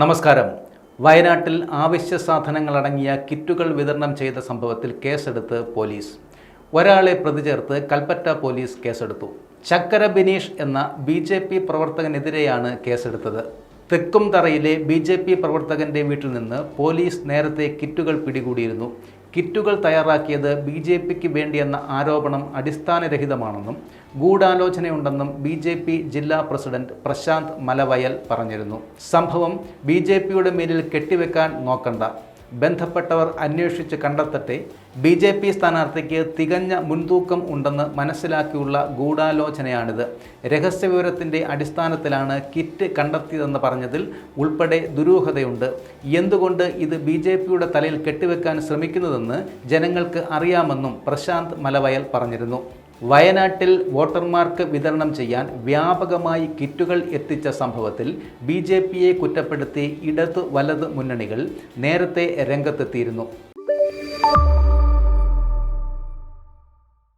നമസ്കാരം. വയനാട്ടിൽ അവശ്യ സാധനങ്ങളടങ്ങിയ കിറ്റുകൾ വിതരണം ചെയ്ത സംഭവത്തിൽ കേസെടുത്ത് പോലീസ്. ഒരാളെ പ്രതി ചേർത്ത് കൽപ്പറ്റ പോലീസ് കേസെടുത്തു. ചക്കര ബിനീഷ് എന്ന BJP പ്രവർത്തകനെതിരെയാണ് കേസെടുത്തത്. തെക്കുംതറയിലെ BJP പ്രവർത്തകന്റെ വീട്ടിൽ നിന്ന് പോലീസ് നേരത്തെ കിറ്റുകൾ പിടികൂടിയിരുന്നു. കിറ്റുകൾ തയ്യാറാക്കിയത് BJPക്ക് വേണ്ടിയെന്ന ആരോപണം അടിസ്ഥാനരഹിതമാണെന്നും ഗൂഢാലോചനയുണ്ടെന്നും BJP ജില്ലാ പ്രസിഡന്റ് പ്രശാന്ത് മലവയൽ പറഞ്ഞിരുന്നു. സംഭവം BJPയുടെ മേലിൽ കെട്ടിവെക്കാൻ നോക്കണ്ട, ബന്ധപ്പെട്ടവർ അന്വേഷിച്ച് കണ്ടെത്തട്ടെ, BJP സ്ഥാനാർത്ഥിക്ക് തികഞ്ഞ മുൻതൂക്കം ഉണ്ടെന്ന് മനസ്സിലാക്കിയുള്ള ഗൂഢാലോചനയാണിത്. രഹസ്യവിവരത്തിൻ്റെ അടിസ്ഥാനത്തിലാണ് കിറ്റ് കണ്ടെത്തിയതെന്ന് പറഞ്ഞതിൽ ഉൾപ്പെടെ ദുരൂഹതയുണ്ട്. എന്തുകൊണ്ട് ഇത് BJPയുടെ തലയിൽ കെട്ടിവെക്കാൻ ശ്രമിക്കുന്നതെന്ന് ജനങ്ങൾക്ക് അറിയാമെന്നും പ്രശാന്ത് മലവയൽ പറഞ്ഞിരുന്നു. വയനാട്ടിൽ വോട്ടർമാർക്ക് വിതരണം ചെയ്യാൻ വ്യാപകമായി കിറ്റുകൾ എത്തിച്ച സംഭവത്തിൽ BJPയെ കുറ്റപ്പെടുത്തി ഇടതു വലത് മുന്നണികൾ നേരത്തെ രംഗത്തെത്തിയിരുന്നു.